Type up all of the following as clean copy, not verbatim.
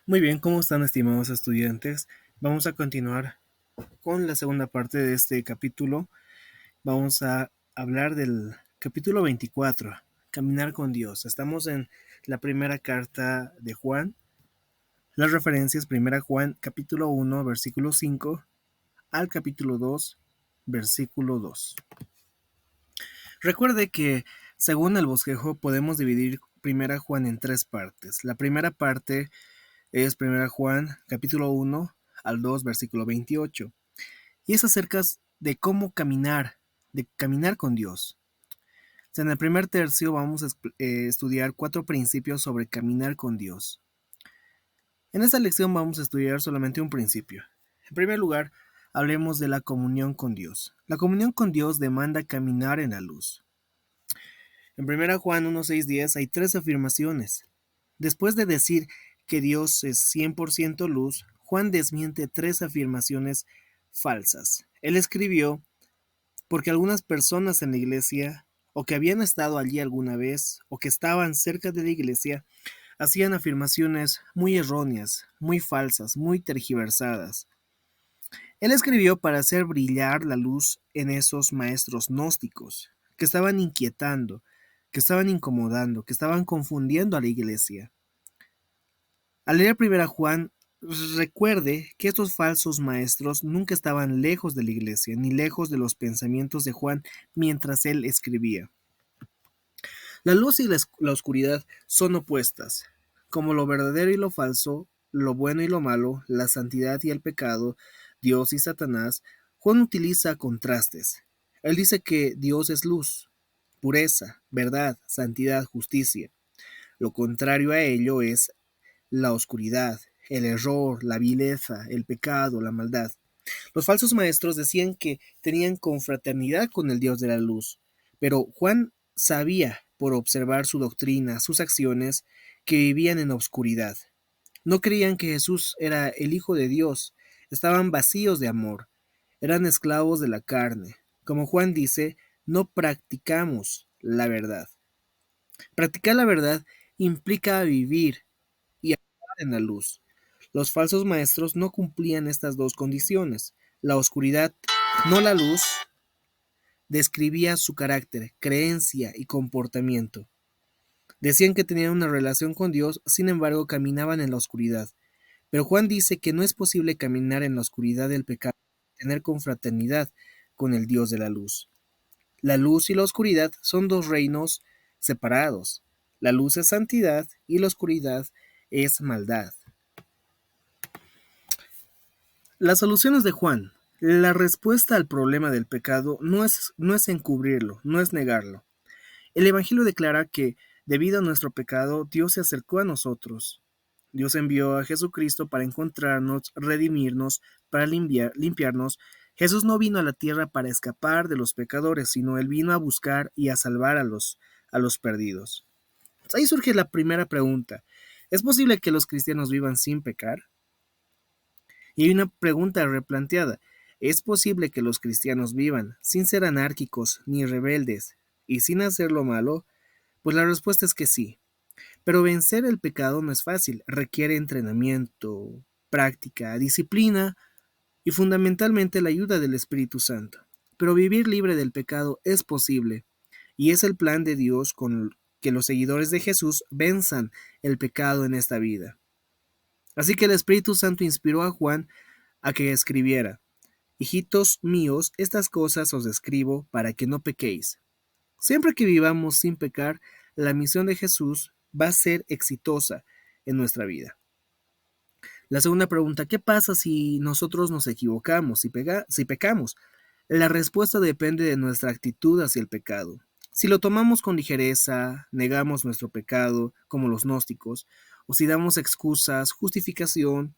Muy bien, ¿cómo están, estimados estudiantes? Vamos a continuar con la segunda parte de este capítulo. Vamos a hablar del capítulo 24, Caminar con Dios. Estamos en la primera carta de Juan. Las referencias, primera Juan, capítulo 1, versículo 5, al capítulo 2, versículo 2. Recuerde que, según el bosquejo, podemos dividir primera Juan en tres partes. La primera parte es primera Juan, capítulo 1 al 2, versículo 28. Y es acerca de cómo caminar, de caminar con Dios. O sea, en el primer tercio vamos a estudiar 4 principios sobre caminar con Dios. En esta lección vamos a estudiar solamente un principio. En primer lugar, hablemos de la comunión con Dios. La comunión con Dios demanda caminar en la luz. En primera Juan 1, 6, 10 hay 3 afirmaciones. Después de decir que Dios es 100% luz, Juan desmiente 3 afirmaciones falsas. Él escribió porque algunas personas en la iglesia, o que habían estado allí alguna vez, o que estaban cerca de la iglesia, hacían afirmaciones muy erróneas, muy falsas, muy tergiversadas. Él escribió para hacer brillar la luz en esos maestros gnósticos, que estaban inquietando, que estaban incomodando, que estaban confundiendo a la iglesia. Al leer primera Juan, recuerde que estos falsos maestros nunca estaban lejos de la iglesia, ni lejos de los pensamientos de Juan mientras él escribía. La luz y la oscuridad son opuestas, como lo verdadero y lo falso, lo bueno y lo malo, la santidad y el pecado, Dios y Satanás. Juan utiliza contrastes. Él dice que Dios es luz, pureza, verdad, santidad, justicia. Lo contrario a ello es la oscuridad, el error, la vileza, el pecado, la maldad. Los falsos maestros decían que tenían confraternidad con el Dios de la luz, pero Juan sabía, por observar su doctrina, sus acciones, que vivían en obscuridad. No creían que Jesús era el Hijo de Dios, estaban vacíos de amor, eran esclavos de la carne. Como Juan dice, no practicamos la verdad. Practicar la verdad implica vivir y actuar en la luz. Los falsos maestros no cumplían estas 2 condiciones. La oscuridad, no la luz, describía su carácter, creencia y comportamiento. Decían que tenían una relación con Dios, sin embargo caminaban en la oscuridad. Pero Juan dice que no es posible caminar en la oscuridad del pecado, tener confraternidad con el Dios de la luz. La luz y la oscuridad son 2 reinos separados. La luz es santidad y la oscuridad es maldad. Las soluciones de Juan. La respuesta al problema del pecado no es encubrirlo, no es negarlo. El Evangelio declara que, debido a nuestro pecado, Dios se acercó a nosotros. Dios envió a Jesucristo para encontrarnos, redimirnos, para limpiarnos. Jesús no vino a la tierra para escapar de los pecadores, sino Él vino a buscar y a salvar a los perdidos. Ahí surge la primera pregunta. ¿Es posible que los cristianos vivan sin pecar? Y hay una pregunta replanteada. ¿Es posible que los cristianos vivan sin ser anárquicos ni rebeldes y sin hacer lo malo? Pues la respuesta es que sí. Pero vencer el pecado no es fácil. Requiere entrenamiento, práctica, disciplina y fundamentalmente la ayuda del Espíritu Santo. Pero vivir libre del pecado es posible y es el plan de Dios con que los seguidores de Jesús venzan el pecado en esta vida. Así que el Espíritu Santo inspiró a Juan a que escribiera: Hijitos míos, estas cosas os escribo para que no pequéis. Siempre que vivamos sin pecar, la misión de Jesús va a ser exitosa en nuestra vida. La segunda pregunta: ¿qué pasa si nosotros nos equivocamos, si pecamos? La respuesta depende de nuestra actitud hacia el pecado. Si lo tomamos con ligereza, negamos nuestro pecado, como los gnósticos, o si damos excusas, justificación,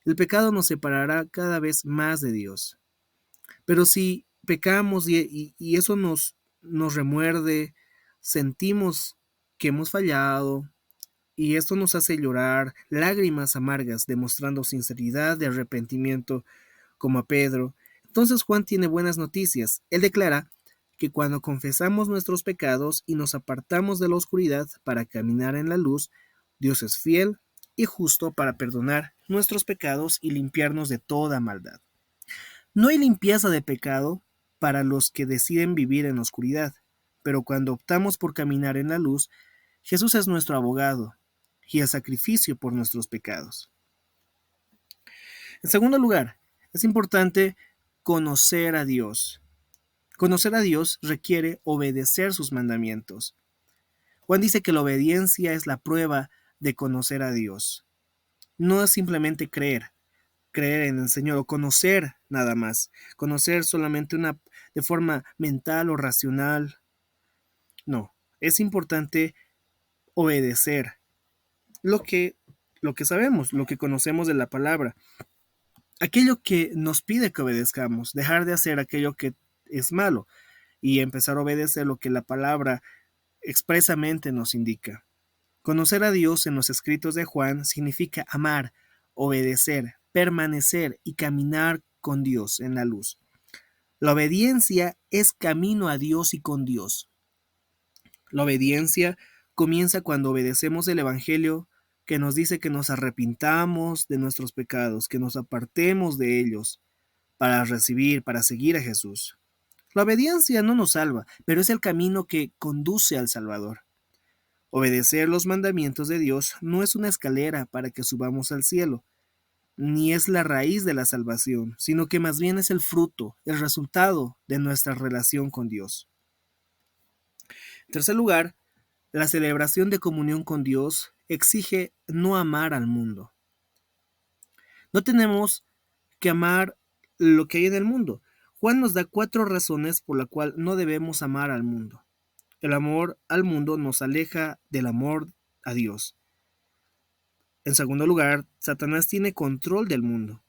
el pecado nos separará cada vez más de Dios. Pero si pecamos y eso nos remuerde, sentimos que hemos fallado y esto nos hace llorar lágrimas amargas, demostrando sinceridad de arrepentimiento como a Pedro, entonces Juan tiene buenas noticias. Él declara que cuando confesamos nuestros pecados y nos apartamos de la oscuridad para caminar en la luz, Dios es fiel y justo para perdonar nuestros pecados y limpiarnos de toda maldad. No hay limpieza de pecado para los que deciden vivir en la oscuridad, pero cuando optamos por caminar en la luz, Jesús es nuestro abogado y el sacrificio por nuestros pecados. En segundo lugar, es importante conocer a Dios. Conocer a Dios requiere obedecer sus mandamientos. Juan dice que la obediencia es la prueba de conocer a Dios. No es simplemente creer en el Señor o conocer nada más. Conocer solamente de forma mental o racional. No, es importante obedecer lo que sabemos, lo que conocemos de la palabra. Aquello que nos pide que obedezcamos, dejar de hacer aquello que es malo y empezar a obedecer lo que la palabra expresamente nos indica. Conocer a Dios en los escritos de Juan significa amar, obedecer, permanecer y caminar con Dios en la luz. La obediencia es camino a Dios y con Dios. La obediencia comienza cuando obedecemos el Evangelio que nos dice que nos arrepintamos de nuestros pecados, que nos apartemos de ellos para seguir a Jesús. La obediencia no nos salva, pero es el camino que conduce al Salvador. Obedecer los mandamientos de Dios no es una escalera para que subamos al cielo, ni es la raíz de la salvación, sino que más bien es el fruto, el resultado de nuestra relación con Dios. En tercer lugar, la celebración de comunión con Dios exige no amar al mundo. No tenemos que amar lo que hay en el mundo. Juan nos da 4 razones por las cuales no debemos amar al mundo. El amor al mundo nos aleja del amor a Dios. En segundo lugar, Satanás tiene control del mundo.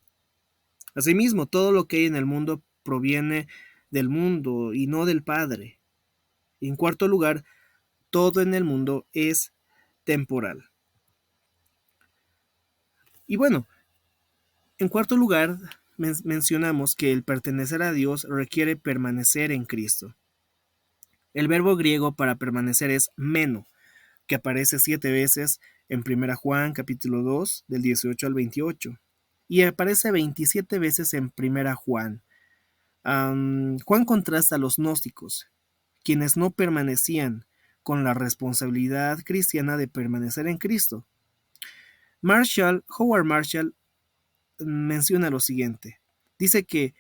Asimismo, todo lo que hay en el mundo proviene del mundo y no del Padre. Y en cuarto lugar, todo en el mundo es temporal. Y bueno, en cuarto lugar, mencionamos que el pertenecer a Dios requiere permanecer en Cristo. El verbo griego para permanecer es meno, que aparece 7 veces en 1 Juan capítulo 2, del 18 al 28, y aparece 27 veces en 1 Juan. Juan contrasta a los gnósticos, quienes no permanecían con la responsabilidad cristiana de permanecer en Cristo. Howard Marshall menciona lo siguiente. Dice que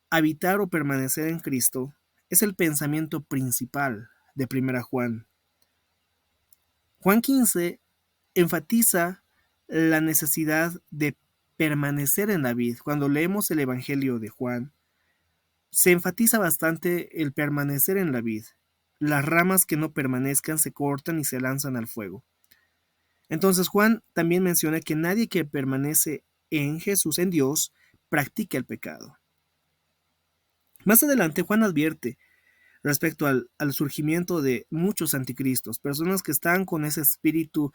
habitar o permanecer en Cristo es el pensamiento principal de 1 Juan. Juan 15 enfatiza la necesidad de permanecer en la vid. Cuando leemos el Evangelio de Juan, se enfatiza bastante el permanecer en la vid. Las ramas que no permanezcan se cortan y se lanzan al fuego. Entonces Juan también menciona que nadie que permanece en Jesús, en Dios, practica el pecado. Más adelante Juan advierte respecto al surgimiento de muchos anticristos, personas que están con ese espíritu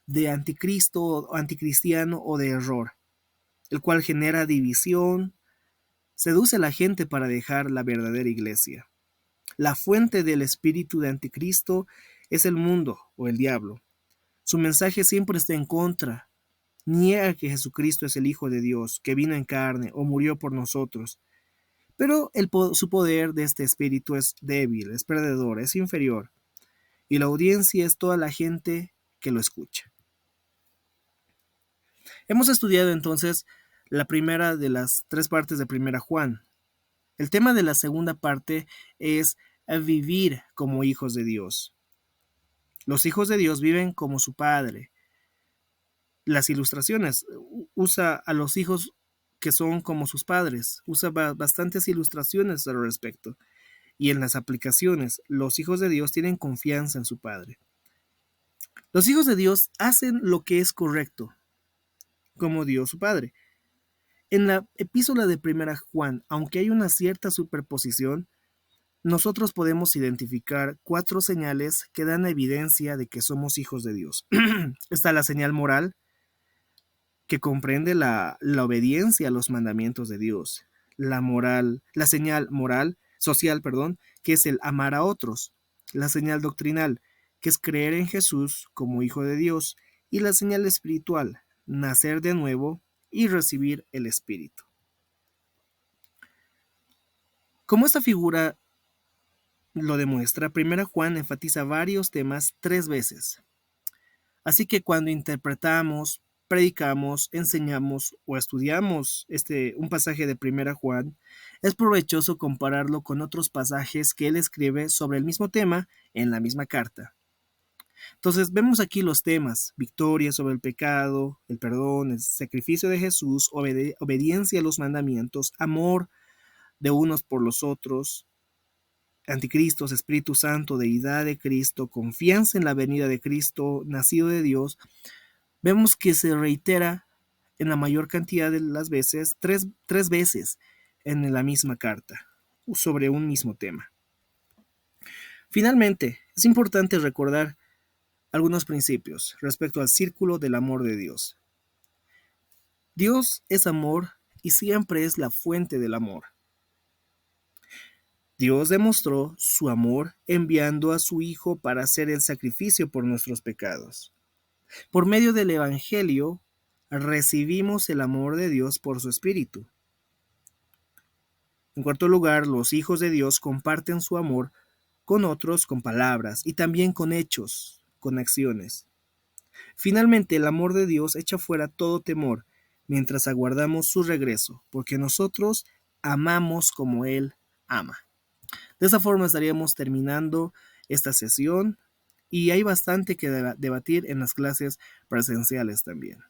de anticristo, anticristiano o de error, el cual genera división, seduce a la gente para dejar la verdadera iglesia. La fuente del espíritu de anticristo es el mundo o el diablo. Su mensaje siempre está en contra. Niega que Jesucristo es el Hijo de Dios, que vino en carne o murió por nosotros. Pero su poder de este espíritu es débil, es perdedor, es inferior. Y la audiencia es toda la gente que lo escucha. Hemos estudiado entonces la primera de las 3 partes de 1 Juan. El tema de la segunda parte es vivir como hijos de Dios. Los hijos de Dios viven como su Padre. Las ilustraciones, usa a los hijos que son como sus padres, usa bastantes ilustraciones al respecto. Y en las aplicaciones, los hijos de Dios tienen confianza en su Padre. Los hijos de Dios hacen lo que es correcto, como Dios su Padre. En la epístola de 1 Juan, aunque hay una cierta superposición, nosotros podemos identificar 4 señales que dan evidencia de que somos hijos de Dios. Está la señal moral, que comprende la obediencia a los mandamientos de Dios. La señal moral, social, que es el amar a otros. La señal doctrinal, que es creer en Jesús como Hijo de Dios. Y la señal espiritual, nacer de nuevo y recibir el Espíritu. Como esta figura lo demuestra, 1 Juan enfatiza varios temas 3 veces. Así que cuando interpretamos, predicamos, enseñamos o estudiamos un pasaje de 1 Juan, es provechoso compararlo con otros pasajes que él escribe sobre el mismo tema en la misma carta. Entonces vemos aquí los temas: victoria sobre el pecado, el perdón, el sacrificio de Jesús, obediencia a los mandamientos, amor de unos por los otros, anticristos, Espíritu Santo, deidad de Cristo, confianza en la venida de Cristo, nacido de Dios. Vemos que se reitera en la mayor cantidad de las veces, tres veces en la misma carta, sobre un mismo tema. Finalmente, es importante recordar algunos principios respecto al círculo del amor de Dios. Dios es amor y siempre es la fuente del amor. Dios demostró su amor enviando a su Hijo para hacer el sacrificio por nuestros pecados. Por medio del Evangelio, recibimos el amor de Dios por su Espíritu. En cuarto lugar, los hijos de Dios comparten su amor con otros con palabras y también con hechos, con acciones. Finalmente, el amor de Dios echa fuera todo temor mientras aguardamos su regreso, porque nosotros amamos como Él ama. De esa forma estaríamos terminando esta sesión y hay bastante que debatir en las clases presenciales también.